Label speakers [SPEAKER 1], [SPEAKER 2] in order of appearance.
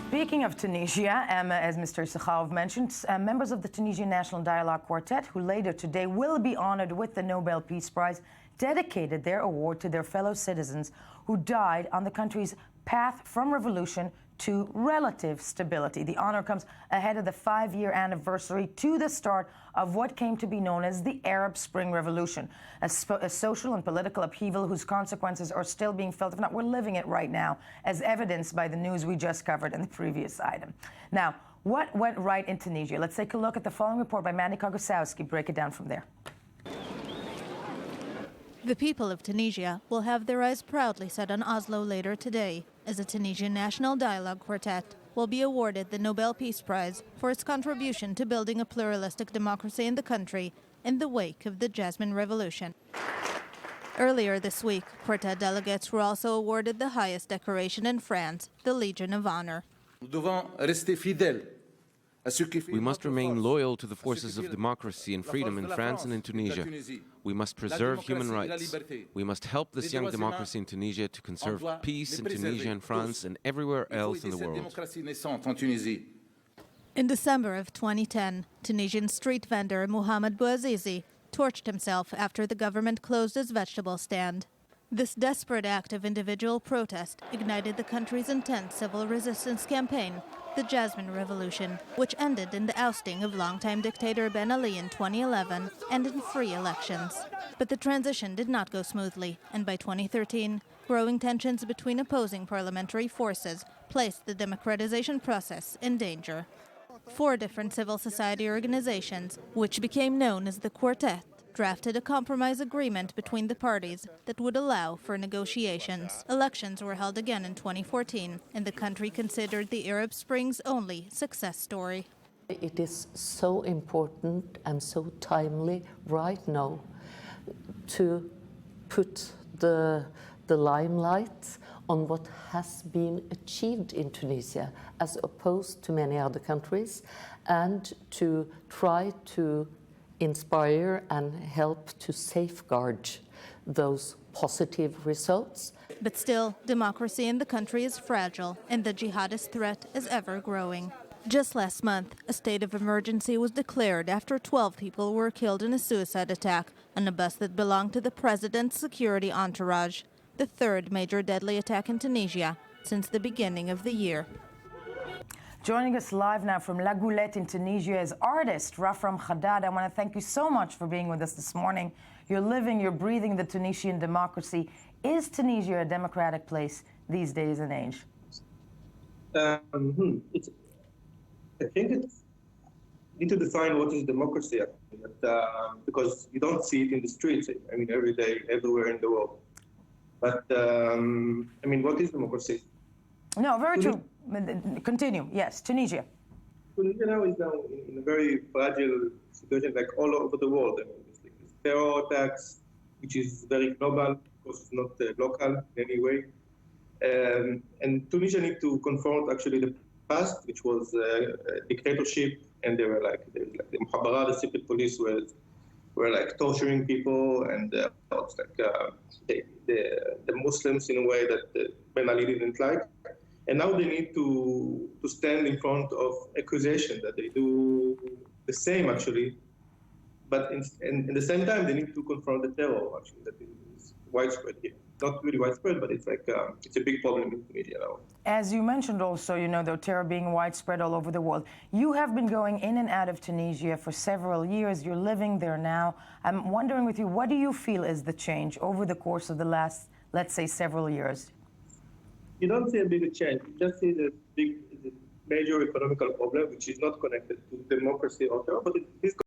[SPEAKER 1] Speaking of Tunisia, as Mr. Sakharov mentioned, members of the Tunisian National Dialogue Quartet, who later today will be honored with the Nobel Peace Prize, dedicated their award to their fellow citizens who died on the country's path from revolution to relative stability. The honor comes ahead of the 5-year anniversary to the start of what came to be known as the Arab Spring Revolution, a social and political upheaval whose consequences are still being felt, if not we're living it right now, as evidenced by the news we just covered in the previous item. Now, what went right in Tunisia? Let's take a look at the following report by Mandy Kogosowski. Break it down from there.
[SPEAKER 2] The people of Tunisia will have their eyes proudly set on Oslo later today, as the Tunisian National Dialogue Quartet will be awarded the Nobel Peace Prize for its contribution to building a pluralistic democracy in the country in the wake of the Jasmine Revolution. Earlier this week, quartet delegates were also awarded the highest decoration in France, the Legion of Honor.
[SPEAKER 3] We must remain loyal to the forces of democracy and freedom in France and in Tunisia. We must preserve human rights. We must help this young democracy in Tunisia to conserve peace in Tunisia and France and everywhere else in the world.
[SPEAKER 2] In December of 2010, Tunisian street vendor Mohamed Bouazizi torched himself after the government closed his vegetable stand. This desperate act of individual protest ignited the country's intense civil resistance campaign, the Jasmine Revolution, which ended in the ousting of longtime dictator Ben Ali in 2011 and in free elections. But the transition did not go smoothly, and by 2013, growing tensions between opposing parliamentary forces placed the democratization process in danger. 4 different civil society organizations, which became known as the Quartet, drafted a compromise agreement between the parties that would allow for negotiations. Elections were held again in 2014, and the country considered the Arab Spring's only success story.
[SPEAKER 4] It is so important and so timely right now to put the limelight on what has been achieved in Tunisia as opposed to many other countries, and to try to inspire and help to safeguard those positive results.
[SPEAKER 2] But still, democracy in the country is fragile, and the jihadist threat is ever growing. Just last month, a state of emergency was declared after 12 people were killed in a suicide attack on a bus that belonged to the president's security entourage, the 3rd major deadly attack in Tunisia since the beginning of the year.
[SPEAKER 1] Joining us live now from La Goulette in Tunisia is artist Rafram Haddad. I want to thank you so much for being with us this morning. You're living, you're breathing the Tunisian democracy. Is Tunisia a democratic place these days and age?
[SPEAKER 5] I think it's need to define what is democracy, because you don't see it in the streets. I mean, every day, everywhere in the world. But I mean, what is democracy?
[SPEAKER 1] No, very true. Continue. Yes, Tunisia.
[SPEAKER 5] Tunisia now is in a very fragile situation, like all over the world. I mean, there's terror attacks, which is very global, because it's not local in any way. And Tunisia need to confront actually the past, which was dictatorship, and they were like the Mukhabara, the secret police were like torturing people, and it's like the Muslims in a way that Ben Ali didn't like. And now they need to stand in front of accusation that they do the same, actually. But in the same time, they need to confront the terror, actually, that is widespread here. Not really widespread, but it's like it's a big problem in Tunisia now.
[SPEAKER 1] As you mentioned also, the terror being widespread all over the world. You have been going in and out of Tunisia for several years. You're living there now. I'm wondering with you, what do you feel is the change over the course of the last, let's say, several years?
[SPEAKER 5] You don't see a big change. You just see the major economical problem, which is not connected to democracy or terror, but it is